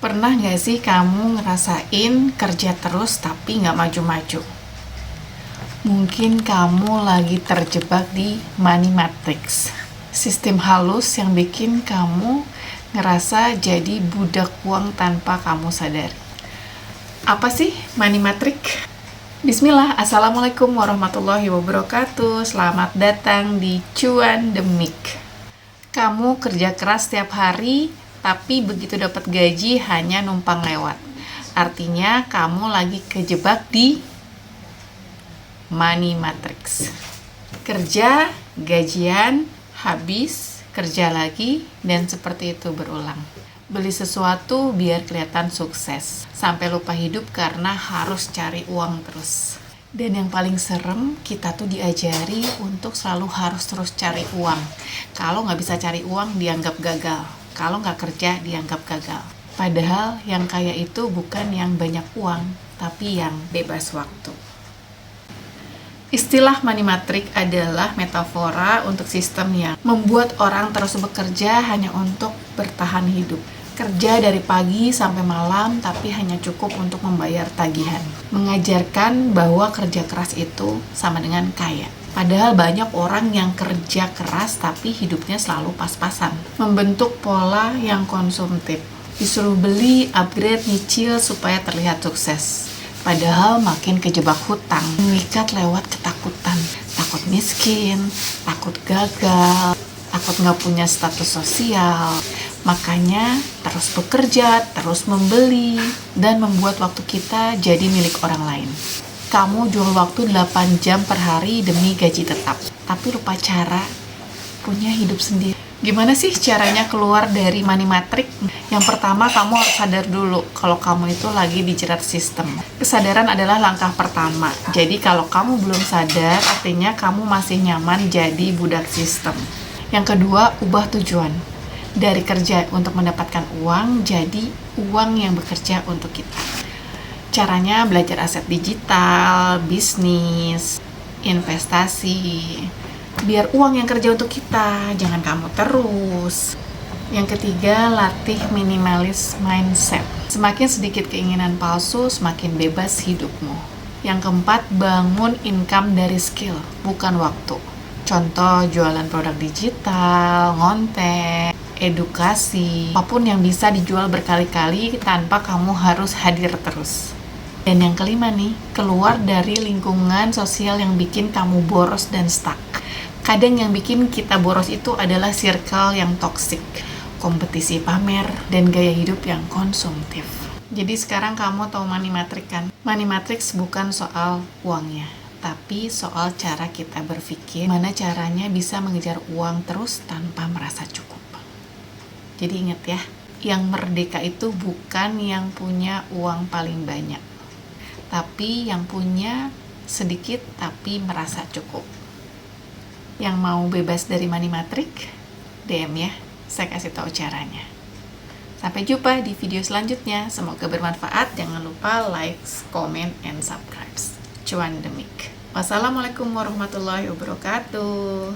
Pernah nggak sih kamu ngerasain kerja terus tapi nggak maju-maju? Mungkin kamu lagi terjebak di money matrix, sistem halus yang bikin kamu ngerasa jadi budak uang tanpa kamu sadari. Apa sih money matrix? Bismillah, Assalamualaikum warahmatullahi wabarakatuh. Selamat datang di Cuan Demik. Kamu kerja keras setiap hari, tapi begitu dapat gaji hanya numpang lewat. Artinya kamu lagi kejebak di money matrix. Kerja, gajian, habis, kerja lagi, dan seperti itu berulang. Beli sesuatu biar kelihatan sukses, sampai lupa hidup karena harus cari uang terus. Dan yang paling serem, kita tuh diajari untuk selalu harus terus cari uang. Kalau nggak bisa cari uang, dianggap gagal. Kalau nggak kerja, dianggap gagal. Padahal yang kaya itu bukan yang banyak uang, tapi yang bebas waktu. Istilah money matrix adalah metafora untuk sistem yang membuat orang terus bekerja hanya untuk bertahan hidup. Kerja dari pagi sampai malam tapi hanya cukup untuk membayar tagihan. Mengajarkan bahwa kerja keras itu sama dengan kaya. Padahal banyak orang yang kerja keras tapi hidupnya selalu pas-pasan. Membentuk pola yang konsumtif. Disuruh beli, upgrade, nyicil supaya terlihat sukses. Padahal makin kejebak hutang, mengikat lewat ketakutan. Takut miskin, takut gagal, takut nggak punya status sosial. Makanya terus bekerja, terus membeli, dan membuat waktu kita jadi milik orang lain. Kamu jual waktu 8 jam per hari demi gaji tetap, tapi lupa cara punya hidup sendiri. Gimana sih caranya keluar dari money matrix? Yang pertama, kamu harus sadar dulu kalau kamu itu lagi dijerat sistem. Kesadaran adalah langkah pertama. Jadi kalau kamu belum sadar, artinya kamu masih nyaman jadi budak sistem. Yang kedua, ubah tujuan. Dari kerja untuk mendapatkan uang, jadi uang yang bekerja untuk kita. Caranya belajar aset digital, bisnis, investasi, biar uang yang kerja untuk kita, jangan kamu terus. Yang ketiga, latih minimalis mindset. Semakin sedikit keinginan palsu, semakin bebas hidupmu. Yang keempat, bangun income dari skill, bukan waktu. Contoh, jualan produk digital, ngonten, edukasi, apapun yang bisa dijual berkali-kali tanpa kamu harus hadir terus. Dan yang kelima nih, keluar dari lingkungan sosial yang bikin kamu boros dan stuck. Kadang yang bikin kita boros itu adalah circle yang toksik, kompetisi pamer, dan gaya hidup yang konsumtif. Jadi sekarang kamu tahu money matrix kan? Money matrix bukan soal uangnya, tapi soal cara kita berpikir, mana caranya bisa mengejar uang terus tanpa merasa cukup. Jadi ingat ya, yang merdeka itu bukan yang punya uang paling banyak, tapi yang punya sedikit tapi merasa cukup. Yang mau bebas dari money matrix, DM ya, saya kasih tahu caranya. Sampai jumpa di video selanjutnya, semoga bermanfaat. Jangan lupa like, comment, and subscribe. Cuan Demik. Wassalamualaikum warahmatullahi wabarakatuh.